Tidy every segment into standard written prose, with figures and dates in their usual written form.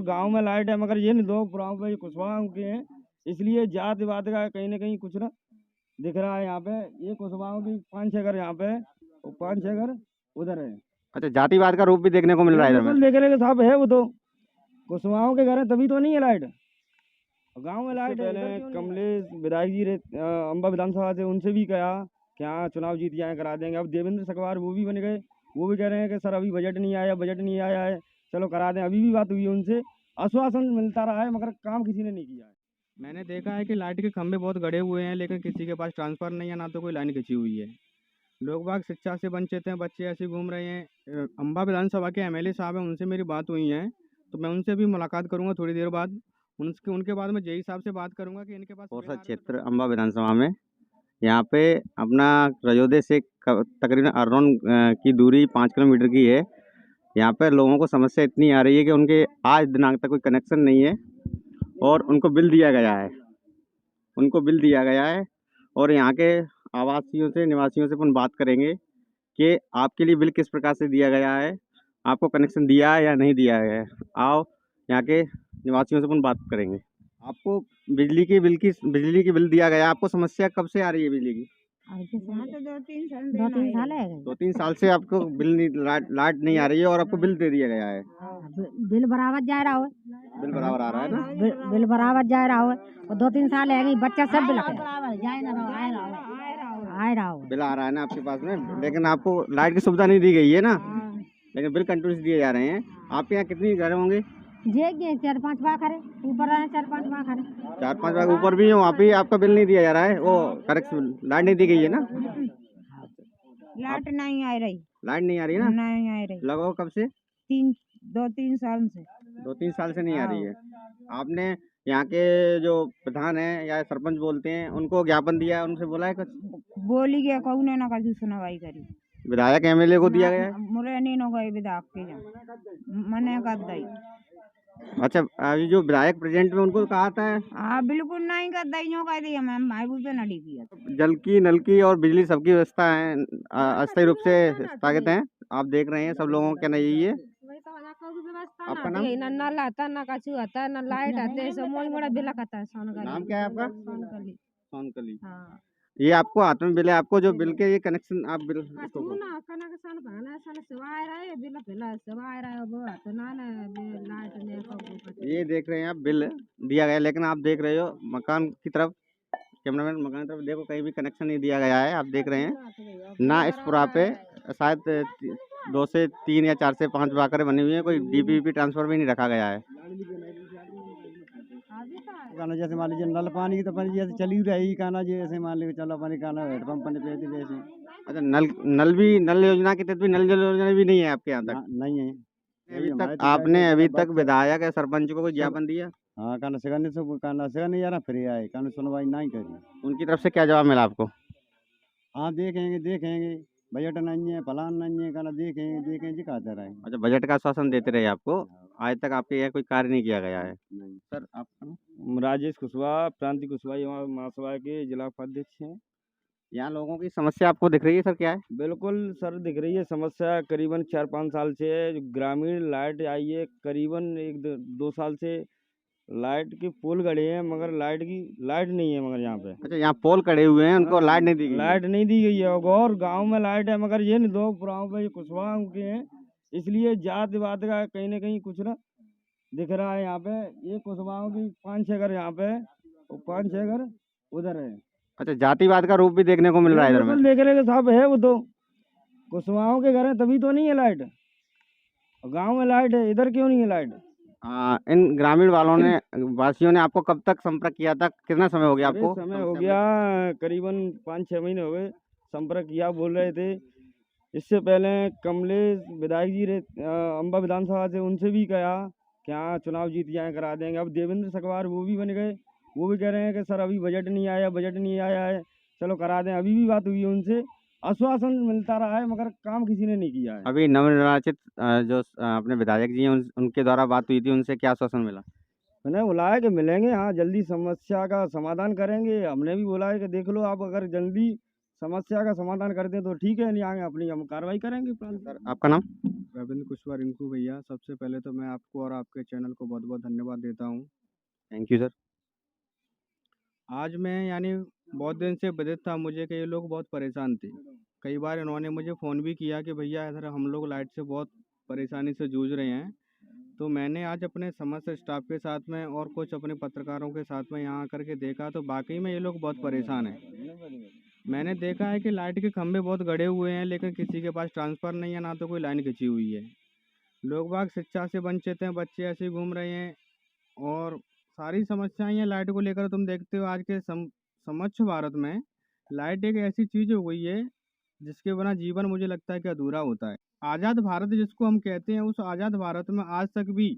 गांव में लाइट है मगर ये नहीं दो भाई कुशवाहा के हैं, इसलिए जात वात का कहीं ना कहीं कुछ ना दिख रहा है। यहाँ पे ये कुशवाहा की 5-6 घर यहाँ पे है और 5-6 घर उधर है। अच्छा, जातिवाद का रूप भी देखने को मिल रहा है इधर में। बिल्कुल देखने के साहब है, वो तो कुशवाहा के घर है तभी तो नहीं है लाइट। गांव में लाइट है। कमलेश विधायक जी अम्बा विधानसभा से उनसे भी कहा कि हाँ चुनाव जीत जाए करा देंगे। अब देवेंद्र सकवार वो भी बन गए, वो भी कह रहे हैं कि सर अभी बजट नहीं आया है, चलो करा दें। अभी भी बात हुई उनसे, आश्वासन मिलता रहा है मगर काम किसी ने नहीं किया है। मैंने देखा है कि लाइट के खंभे बहुत गड़े हुए हैं, लेकिन किसी के पास ट्रांसफर नहीं है, ना तो कोई लाइन खिंची हुई है। लोग बाग शिक्षा से वंचित हैं, बच्चे ऐसे घूम रहे हैं। अम्बा विधानसभा के एमएलए साहब हैं, उनसे मेरी बात हुई है, तो मैं उनसे भी मुलाकात करूंगा थोड़ी देर बाद। उनके बाद में जेई साहब से बात करूंगा कि इनके पास पोरसा क्षेत्र अम्बा विधानसभा में यहाँ पे अपना रजोदे से तकरीबन अराउंड की दूरी 5 किलोमीटर की है। यहाँ पे लोगों को समस्या इतनी आ रही है कि उनके आज दिनांक तक कोई कनेक्शन नहीं है और उनको बिल दिया गया है। और यहाँ के आवासियों से निवासियों से अपन बात करेंगे कि आपके लिए बिल किस प्रकार से दिया गया है, आपको कनेक्शन दिया है या नहीं दिया है। आओ यहाँ के निवासियों से अपन बात करेंगे। आपको बिजली की बिल दिया गया, आपको समस्या कब से आ रही है बिजली की? तो 2-3 साल है। 2-3 साल से आपको बिल नहीं, लाइट नहीं आ रही है और आपको बिल दे दिया गया है। बिल बराबर जा रहा हो, बिल बराबर आ रहा है ना? बिल बराबर जा रहा हो। 2-3 साल है, बच्चा सब बिल आए रहा हो। बिल आ रहा है ना आपके पास में, लेकिन आपको लाइट की सुविधा नहीं दी गई है ना, लेकिन बिल कंटिन्यूस दिए जा रहे हैं। आपके यहाँ कितनी घर होंगे? 4-5 बार करे ऊपर 4-5 बार करे, 4-5 बार ऊपर भी है, वहाँ पे आपका बिल नहीं दिया जा रहा है। वो करेक्ट लाइट नहीं दी गई है ना? लाइट नहीं आ रही। लाइट नहीं आ रही है ना? नहीं आ रही। लगाओ कब से? 2-3 साल से। 2-3 साल से नहीं आ रही है। आपने यहाँ के जो प्रधान है या सरपंच बोलते हैं उनको ज्ञापन दिया है, उनसे बोला है कुछ? बोली गया कहू ने ना कभी सुनवाई करी। विधायक एमएलए को दिया गया है? मुरे नहीं न गए विधायक के मने कर दई। अच्छा, अभी जो विधायक प्रेजेंट में उनको कहा था? हाँ बिल्कुल नहीं कर दई, यूँ कह दिया मैम भाई पे नडी किया। जल की, नल की और बिजली सबकी व्यवस्था है, अस्थायी रूप से स्थगित है। आप देख रहे हैं सब लोगों का कहना यही है। आपका नाम? नल आता ना कछु आता ना लाइट आते सब मोई बड़ा बिल खाता है। नाम क्या है आपका? सोनकली। सोनकली। हाँ। ये आपको हाथ में बिल है, आपको जो बिल के ये कनेक्शन आप बिल ये देख रहे हैं आप, बिल दिया गया, लेकिन आप देख रहे हो मकान की तरफ, कैमरामैन मकान की तरफ देखो, कहीं भी कनेक्शन नहीं दिया गया है। आप देख रहे हैं ना, इस पुरा पे शायद 2 से 3 या 4 से 5 वाकरे बनी हुई है, कोई डीपीपी ट्रांसफर भी नहीं रखा गया है। जैसे मान लीजिए नल पानी की तो पानी जैसे चली रही कहना, जैसे मान लीजिए चलो पानी कहना हेडपम्प पानी पे वैसे। अच्छा, नल योजना के तहत भी नल जल योजना भी नहीं है आपके यहाँ तक? नहीं है आपने अभी तक विधायक या सरपंच को कोई ज्ञापन दिया? हाँ कहना से नहीं जा रहा, फिर आए कहना सुनवाई नहीं करी। उनकी तरफ से क्या जवाब मिला आपको? हाँ देखेंगे बजट नहीं है, प्लान नहीं है, कहना देखेंगे जी कहते रहे। अच्छा, बजट का आश्वासन देते रहे आपको, आज तक आपके यहाँ कोई कार्य नहीं किया गया है? नहीं। सर आपका? राजेश कुशवाहा, प्रांतीय कुशवाहा महासभा के जिला उपाध्यक्ष हैं। यहाँ लोगों की समस्या आपको दिख रही है सर, क्या है? बिल्कुल सर दिख रही है समस्या, करीबन 4-5 साल से है। ग्रामीण लाइट आई है करीबन 1-2 साल से, लाइट के पोल गड़े हैं मगर लाइट नहीं है मगर यहाँ पे। अच्छा, यहाँ पोल खड़े हुए हैं, उनको लाइट नहीं दी गई? लाइट नहीं दी गई है और गांव में लाइट है मगर ये नहीं दो भाई कुशवाहा के हैं, इसलिए जात वात का कहीं ना कहीं कुछ ना दिख रहा है। यहाँ पे ये कुशवाहा की 5-6 घर यहाँ पे और 5-6 घर उधर है। अच्छा, जातिवाद का रूप भी देखने को मिल रहा है इधर में। देखने के साहब है, वो तो कुशवाहा के घर है तभी तो नहीं है लाइट। गांव में लाइट है, इधर क्यों नहीं है लाइट? इन ग्रामीण वासियों ने आपको कब तक संपर्क किया था? कितना समय हो गया आपको? समय हो गया करीबन 5-6 महीने हो गए संपर्क किया, बोल रहे थे। इससे पहले कमलेश विधायक जी अम्बा विधानसभा से उनसे भी कहा कि हाँ चुनाव जीत जाए करा देंगे। अब देवेंद्र सकवार वो भी बन गए, वो भी कह रहे हैं कि सर अभी बजट नहीं आया है, चलो करा दें। अभी भी बात हुई है उनसे, आश्वासन मिलता रहा है मगर काम किसी ने नहीं किया है। अभी नवनिर्वाचित जो अपने विधायक जी हैं उनके द्वारा बात हुई थी, उनसे क्या आश्वासन मिला? मैंने बोला है कि मिलेंगे, हाँ जल्दी समस्या का समाधान करेंगे। हमने भी बोला है कि देख लो आप अगर जल्दी समस्या का समाधान कर दें तो ठीक है, नहीं आगे अपनी हम कार्रवाई करेंगे। सर आपका नाम? रविंद्र कुशवाहा रिंकू भैया, सबसे पहले तो मैं आपको और आपके चैनल को बहुत-बहुत धन्यवाद देता हूँ। Thank you sir. आज मैं यानी बहुत दिन से विदित था मुझे कि ये लोग बहुत परेशान थे। कई बार इन्होंने मुझे फ़ोन भी किया कि भैया इधर हम लोग लाइट से बहुत परेशानी से जूझ रहे हैं। तो मैंने आज अपने समस्त स्टाफ के साथ में और कुछ अपने पत्रकारों के साथ में यहाँ आकर के देखा तो वाक़ई में ये लोग बहुत परेशान हैं। मैंने देखा है कि लाइट के खंभे बहुत गड़े हुए हैं, लेकिन किसी के पास ट्रांसफ़र नहीं है, ना तो कोई लाइन खींची हुई है। लोग बाग शिक्षा से वंचित हैं, बच्चे ऐसे ही घूम रहे हैं और सारी समस्याएँ हैं लाइट को लेकर। तुम देखते हो आज के समक्ष भारत में लाइट एक ऐसी चीज़ हो गई है, जिसके बिना जीवन मुझे लगता है कि अधूरा होता है। आज़ाद भारत जिसको हम कहते हैं, उस आज़ाद भारत में आज तक भी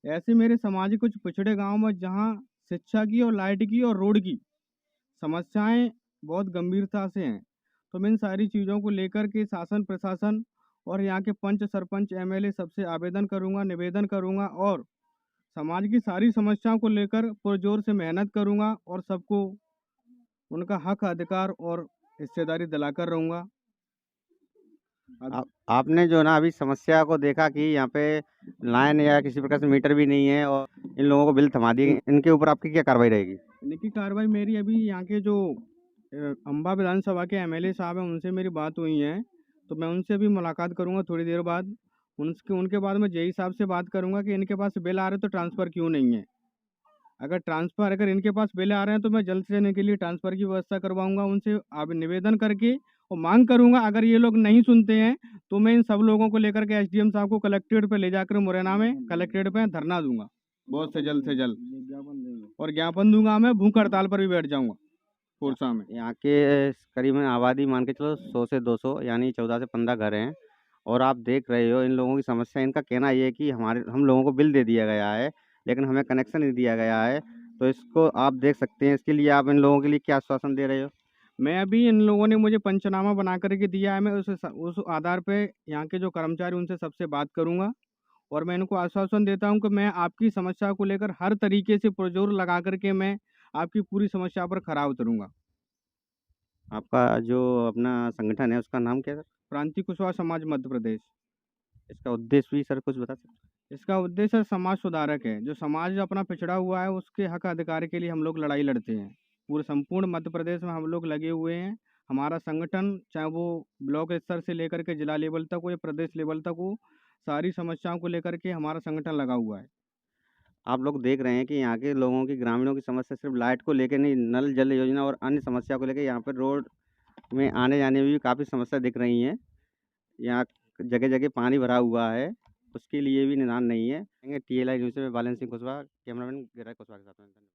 ऐसे मेरे समाज के कुछ पिछड़े गाँव में जहाँ शिक्षा की और लाइट की और रोड की समस्याएँ बहुत गंभीरता से हैं। तो मैं इन सारी चीज़ों को लेकर के शासन, प्रशासन और यहाँ के पंच, सरपंच, एमएलए सबसे आवेदन करूँगा, निवेदन करूँगा और समाज की सारी समस्याओं को लेकर पुरजोर से मेहनत करूँगा और सबको उनका हक, अधिकार और हिस्सेदारी दिलाकर रहूँगा। आपने जो ना अभी समस्या को देखा कि यहाँ पे लाइन या किसी प्रकार से मीटर भी नहीं है और इन लोगों को बिल थमा दिए, इनके ऊपर आपकी क्या कार्रवाई रहेगी? इनकी कार्रवाई मेरी अभी यहाँ के जो अम्बा विधानसभा के एमएलए साहब हैं उनसे मेरी बात हुई है, तो मैं उनसे भी मुलाकात करूँगा थोड़ी देर बाद। उनके बाद मैं जेई साहब से बात करूँगा कि इनके पास बिल आ रहे तो ट्रांसफ़र क्यों नहीं है। अगर इनके पास बिल आ रहे हैं तो मैं जल्द से जल्द इनके लिए ट्रांसफ़र की व्यवस्था करवाऊँगा उनसे अब निवेदन करके और माँग करूँगा। अगर ये लोग नहीं सुनते हैं तो मैं इन सब लोगों को लेकर के एसडीएम साहब को कलेक्ट्रेट पे ले जाकर मुरैना में कलेक्ट्रेट पे धरना दूँगा बहुत से जल्द और ज्ञापन दूँगा। मैं भूख हड़ताल पर भी बैठ जाऊँगा पुरसा में। यहाँ के करीबन आबादी मान के चलो 100 से 200 यानी 14 से 15 घर हैं और आप देख रहे हो इन लोगों की समस्या। इनका कहना ये है कि हम लोगों को बिल दे दिया गया है, लेकिन हमें कनेक्शन नहीं दिया गया है। तो इसको आप देख सकते हैं, इसके लिए आप इन लोगों के लिए क्या आश्वासन दे रहे हो? मैं अभी इन लोगों ने मुझे पंचनामा बना कर के दिया है, मैं उस आधार पे यहाँ के जो कर्मचारी उनसे सबसे बात करूँगा और मैं इनको आश्वासन देता हूँ कि मैं आपकी समस्या को लेकर हर तरीके से पुरजोर लगा कर के मैं आपकी पूरी समस्या पर खरा उतरूँगा। आपका जो अपना संगठन है उसका नाम क्या है सर? क्रांति कुशवाहा समाज मध्य प्रदेश। इसका उद्देश्य भी सर कुछ बता सकते हैं? इसका उद्देश्य समाज सुधारक है। जो समाज अपना पिछड़ा हुआ है उसके हक अधिकार के लिए हम लोग लड़ाई लड़ते हैं। पूरे संपूर्ण मध्य प्रदेश में हम लोग लगे हुए हैं। हमारा संगठन चाहे वो ब्लॉक स्तर से लेकर के जिला लेवल तक हो या प्रदेश लेवल तक हो, सारी समस्याओं को लेकर के हमारा संगठन लगा हुआ है। आप लोग देख रहे हैं कि यहाँ के लोगों की ग्रामीणों की समस्या सिर्फ लाइट को लेकर नहीं, नल जल योजना और अन्य समस्या को लेकर यहाँ पर रोड में आने जाने में भी काफ़ी समस्या दिख रही हैं। यहाँ जगह जगह पानी भरा हुआ है, उसके लिए भी निदान नहीं है। टीएलआई न्यूज़ से मैं बालन सिंह कुशवाहा, कैमरामैन गिरिराज कुशवाहा के साथ में।